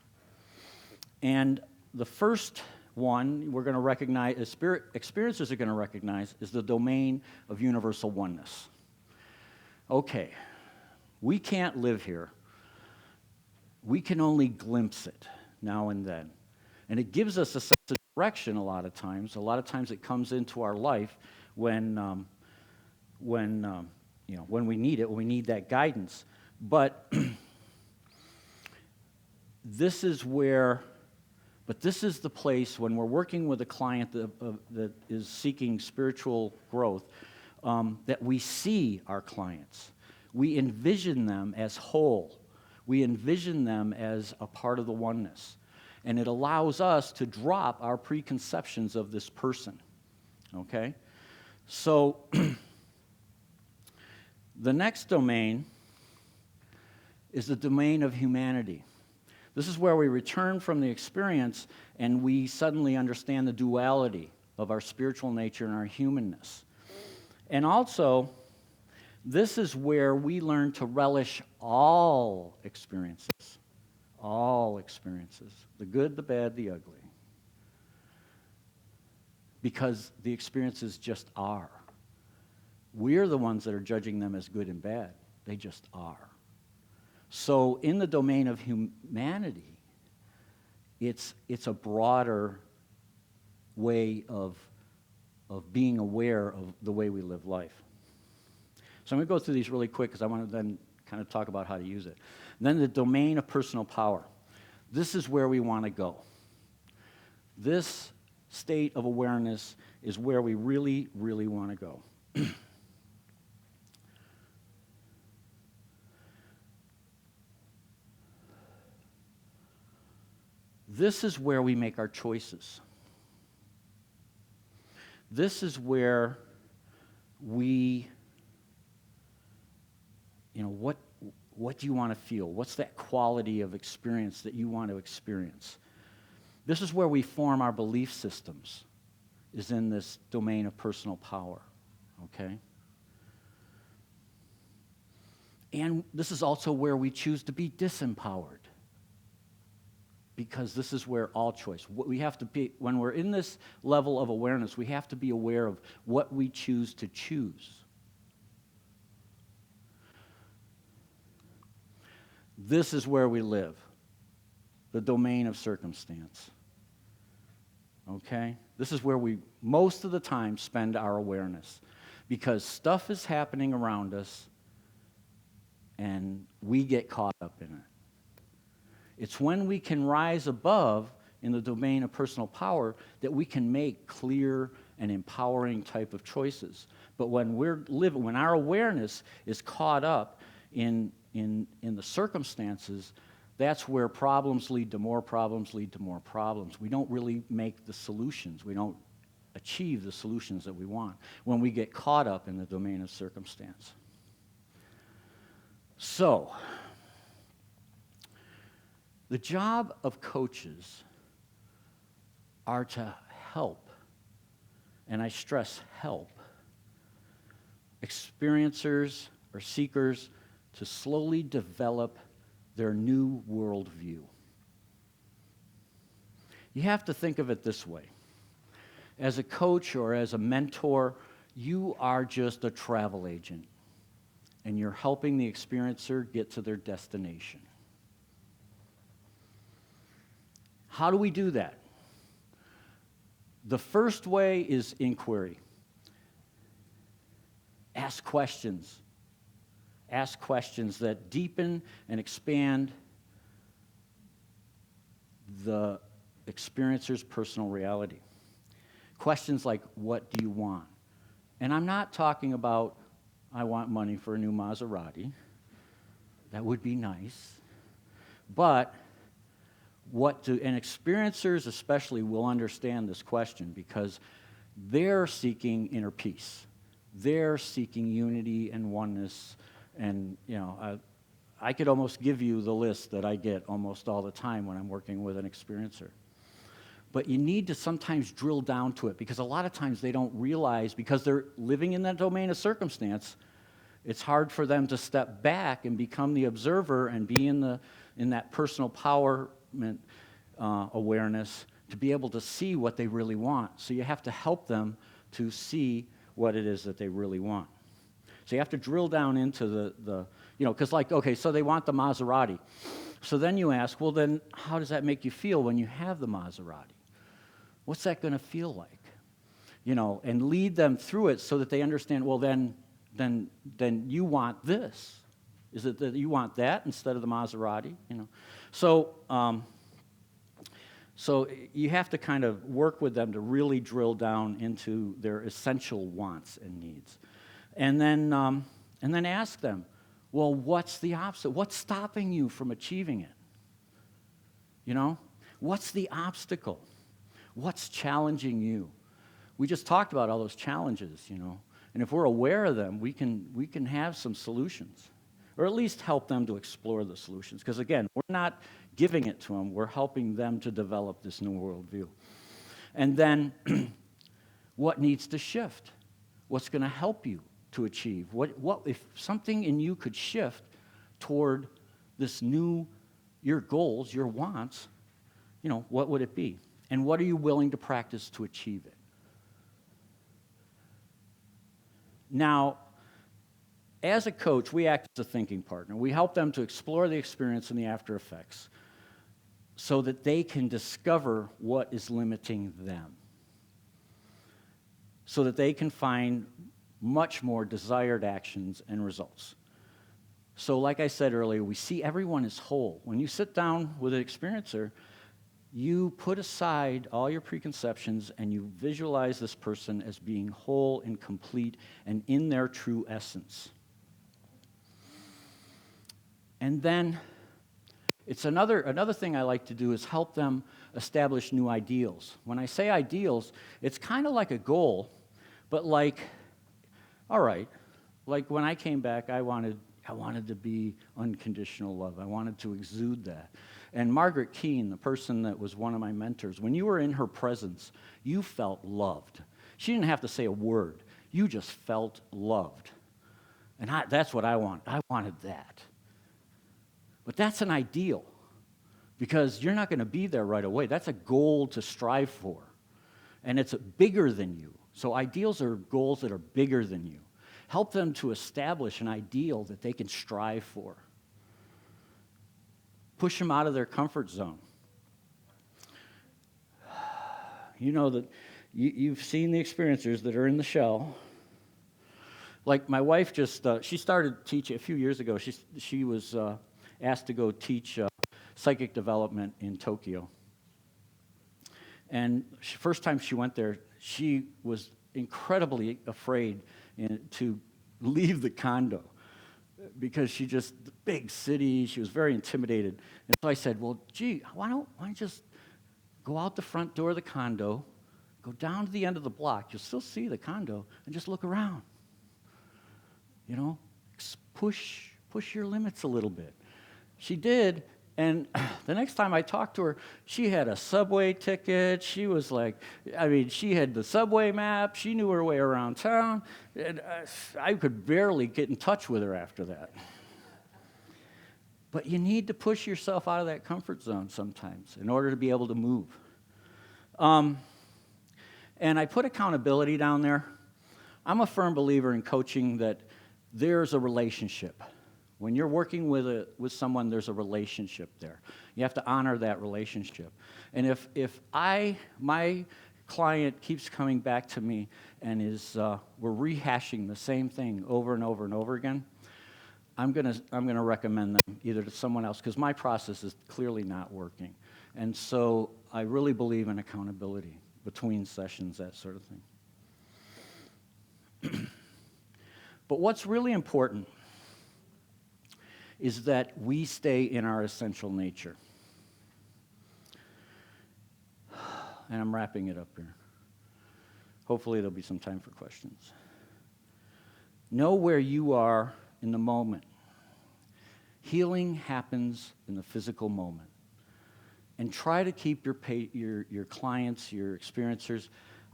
And the first one we're going to recognize, experiencers are going to recognize, is the domain of universal oneness. Okay, we can't live here. We can only glimpse it now and then. And it gives us a sense of direction a lot of times. A lot of times it comes into our life when we need it, when we need that guidance. But this is the place when we're working with a client that is seeking spiritual growth, that we see our clients. We envision them as whole. We envision them as a part of the oneness. And it allows us to drop our preconceptions of this person, okay? So the next domain is the domain of humanity. This is where we return from the experience and we suddenly understand the duality of our spiritual nature and our humanness. And also, this is where we learn to relish all experiences. All experiences. The good, the bad, the ugly. because the experiences just are. We're the ones that are judging them as good and bad. They just are. So in the domain of humanity, it's a broader way of being aware of the way we live life. So I'm going to go through these really quick because I want to then kind of talk about how to use it. And then the domain of personal power. This is where we want to go. This state of awareness is where we really, really want to go. This is where we make our choices. This is where we, what do you want to feel? What's that quality of experience that you want to experience? This is where we form our belief systems, is in this domain of personal power, okay? And this is also where we choose to be disempowered, because this is where all choice, we have to be, when we're in this level of awareness, we have to be aware of what we choose to choose. This is where we live, the domain of circumstance. Okay? This is where we, most of the time, spend our awareness, because stuff is happening around us, and we get caught up in it. It's when we can rise above in the domain of personal power that we can make clear and empowering type of choices. But when when our awareness is caught up in the circumstances, that's where problems lead to more problems, lead to more problems. We don't really make the solutions. We don't achieve the solutions that we want when we get caught up in the domain of circumstance. So, the job of coaches are to help, and I stress help, experiencers or seekers to slowly develop their new worldview. You have to think of it this way. As a coach or as a mentor, you are just a travel agent, and you're helping the experiencer get to their destination. How do we do that? The first way is inquiry. Ask questions. Ask questions that deepen and expand the experiencer's personal reality. Questions like, what do you want? And I'm not talking about, I want money for a new Maserati. That would be nice. But and experiencers especially will understand this question, because they're seeking inner peace. They're seeking unity and oneness. And, I could almost give you the list that I get almost all the time when I'm working with an experiencer. But you need to sometimes drill down to it, because a lot of times they don't realize, because they're living in that domain of circumstance, it's hard for them to step back and become the observer and be in that personal power awareness to be able to see what they really want. So you have to help them to see what it is that they really want. So you have to drill down into because okay, so they want the Maserati. So then you ask, well, then how does that make you feel when you have the Maserati? What's that going to feel like? And lead them through it so that they understand, well, then you want this. Is it that you want that instead of the Maserati? So you have to kind of work with them to really drill down into their essential wants and needs, and then ask them, well, what's the opposite? What's stopping you from achieving it? What's the obstacle? What's challenging you? We just talked about all those challenges, and if we're aware of them, we can have some solutions. Or at least help them to explore the solutions. Because again, we're not giving it to them, we're helping them to develop this new worldview. And then, what needs to shift? What's going to help you to achieve? What if something in you could shift toward this your goals, your wants, what would it be? And what are you willing to practice to achieve it? Now, as a coach, we act as a thinking partner. We help them to explore the experience and the after effects so that they can discover what is limiting them, so that they can find much more desired actions and results. So like I said earlier, we see everyone as whole. When you sit down with an experiencer, you put aside all your preconceptions and you visualize this person as being whole and complete and in their true essence. And then it's another thing I like to do is help them establish new ideals. When I say ideals, it's kind of like a goal, but like, all right, like when I came back, I wanted to be unconditional love. I wanted to exude that. And Margaret Keene, the person that was one of my mentors, when you were in her presence, you felt loved. She didn't have to say a word. You just felt loved. And that's what I want. I wanted that. But that's an ideal, because you're not going to be there right away. That's a goal to strive for, and it's bigger than you. So ideals are goals that are bigger than you. Help them to establish an ideal that they can strive for. Push them out of their comfort zone. You know that you've seen the experiencers that are in the shell. Like my wife she started teaching a few years ago. She was asked to go teach psychic development in Tokyo. And first time she went there, she was incredibly afraid to leave the condo because the big city, she was very intimidated. And so I said, well, gee, why don't you just go out the front door of the condo, go down to the end of the block, you'll still see the condo, and just look around. You know, push your limits a little bit. She did, and the next time I talked to her, she had a subway ticket. She was like, she had the subway map. She knew her way around town. And I could barely get in touch with her after that. But you need to push yourself out of that comfort zone sometimes in order to be able to move. And I put accountability down there. I'm a firm believer in coaching that there's a relationship. When you're working with someone, there's a relationship there. You have to honor that relationship. And if my client keeps coming back to me and we're rehashing the same thing over and over and over again, I'm gonna recommend them either to someone else, because my process is clearly not working. And so I really believe in accountability between sessions, that sort of thing. But what's really important is that we stay in our essential nature. And I'm wrapping it up here. Hopefully there'll be some time for questions. Know where you are in the moment. Healing happens in the physical moment. And try to keep your clients, your experiencers,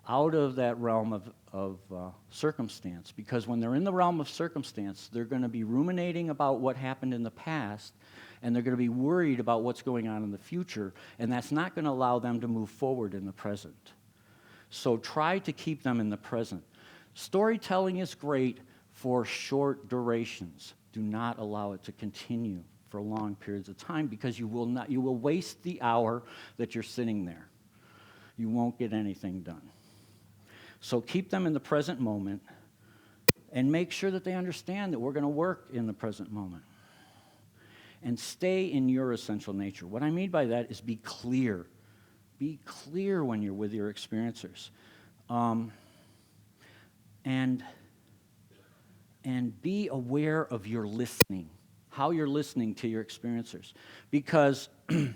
out of that realm of circumstance, because when they're in the realm of circumstance, they're going to be ruminating about what happened in the past, and they're going to be worried about what's going on in the future, and that's not going to allow them to move forward in the present. So try to keep them in the present. Storytelling is great for short durations. Do not allow it to continue for long periods of time, because you will waste the hour that you're sitting there. You won't get anything done. So keep them in the present moment and make sure that they understand that we're going to work in the present moment. And stay in your essential nature. What I mean by that is be clear. Be clear when you're with your experiencers. And be aware of your listening, how you're listening to your experiencers. Because a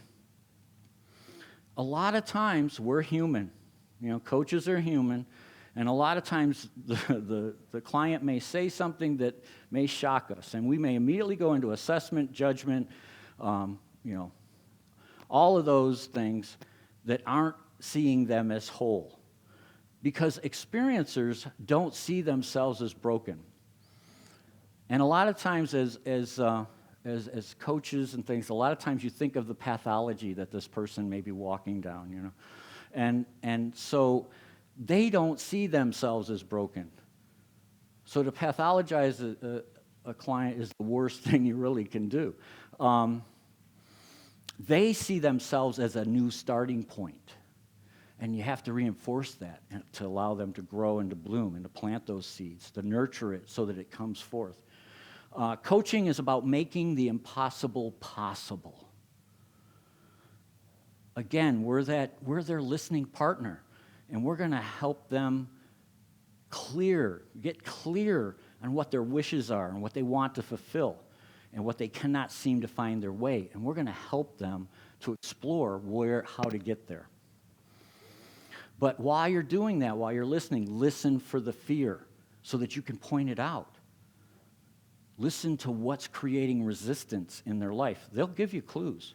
lot of times we're human. You know, coaches are human. And a lot of times the client may say something that may shock us, and we may immediately go into assessment, judgment, all of those things that aren't seeing them as whole. Because experiencers don't see themselves as broken. And a lot of times as coaches and things, a lot of times you think of the pathology that this person may be walking down, And so they don't see themselves as broken. So to pathologize a client is the worst thing you really can do. They see themselves as a new starting point, and you have to reinforce that to allow them to grow and to bloom and to plant those seeds, to nurture it so that it comes forth. Coaching is about making the impossible possible. Again, we're their listening partner, and we're going to help them get clear on what their wishes are and what they want to fulfill and what they cannot seem to find their way. And we're going to help them to explore how to get there. But while you're doing that, while you're listening, listen for the fear so that you can point it out. Listen to what's creating resistance in their life. They'll give you clues.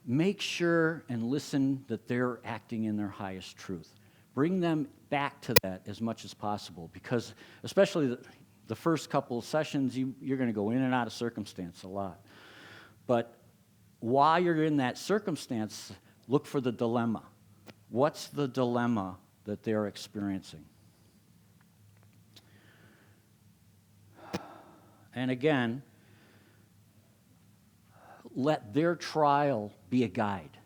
Make sure and listen that they're acting in their highest truth. Bring them back to that as much as possible, because especially the first couple of sessions, you're going to go in and out of circumstance a lot. But while you're in that circumstance, look for the dilemma. What's the dilemma that they're experiencing? And again, let their trial be a guide.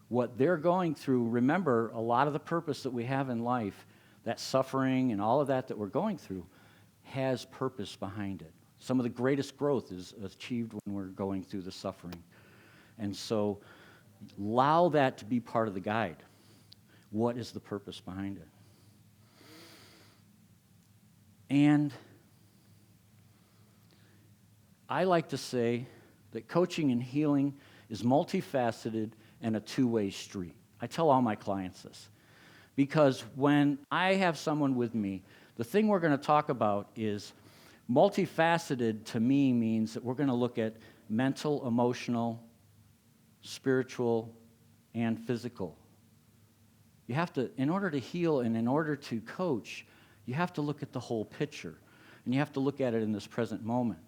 What they're going through, remember, a lot of the purpose that we have in life, that suffering and all of that we're going through, has purpose behind it. Some of the greatest growth is achieved when we're going through the suffering. And so allow that to be part of the guide. What is the purpose behind it? And I like to say that coaching and healing is multifaceted and a two-way street. I tell all my clients this, because when I have someone with me, the thing we're going to talk about is multifaceted. To me means that we're going to look at mental, emotional, spiritual, and physical. You have to, in order to heal and in order to coach, you have to look at the whole picture, and you have to look at it in this present moment.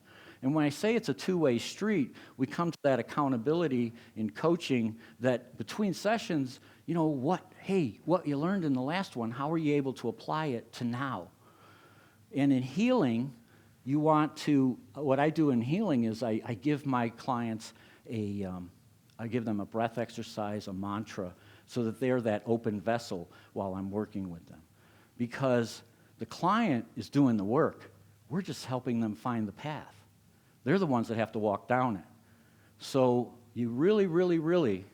And when I say it's a two-way street, we come to that accountability in coaching that between sessions, what you learned in the last one, how are you able to apply it to now? And in healing, what I do in healing is I give my clients I give them a breath exercise, a mantra, so that they're that open vessel while I'm working with them. Because the client is doing the work. We're just helping them find the path. They're the ones that have to walk down it. So you really, really, really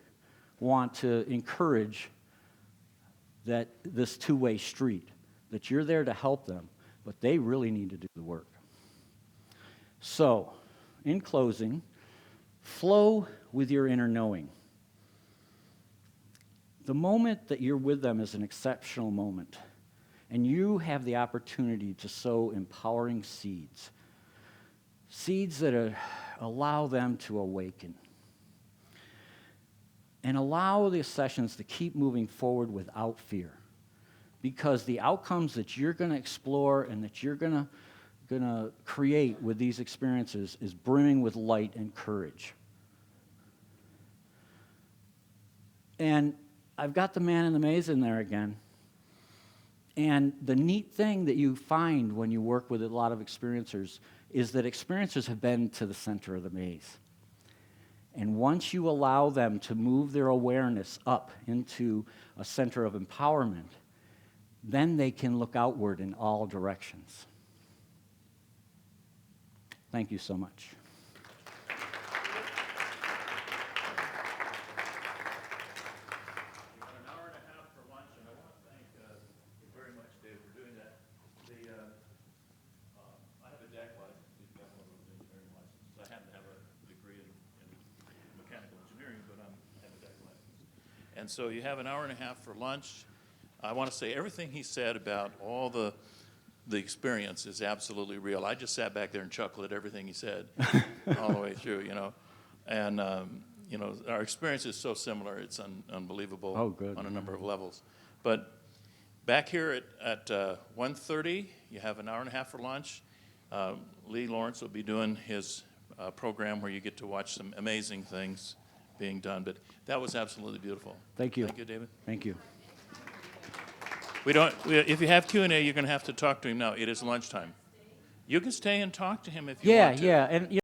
want to encourage this two-way street, that you're there to help them, but they really need to do the work. So, in closing, flow with your inner knowing. The moment that you're with them is an exceptional moment, and you have the opportunity to sow empowering seeds that allow them to awaken. And allow the sessions to keep moving forward without fear. Because the outcomes that you're going to explore and that you're going to create with these experiences is brimming with light and courage. And I've got the man in the maze in there again. And the neat thing that you find when you work with a lot of experiencers is that experiencers have been to the center of the maze. And once you allow them to move their awareness up into a center of empowerment, then they can look outward in all directions. Thank you so much. And so you have an hour and a half for lunch. I want to say everything he said about all the experience is absolutely real. I just sat back there and chuckled at everything he said all the way through, And, our experience is so similar. It's unbelievable on a number of levels. But back here at 1:30, you have an hour and a half for lunch. Lee Lawrence will be doing his program where you get to watch some amazing things being done. But that was absolutely beautiful. Thank you. Thank you, David. Thank you. If you have Q&A, you're going to have to talk to him now. It is lunchtime. You can stay and talk to him if you Yeah, want to. yeah, and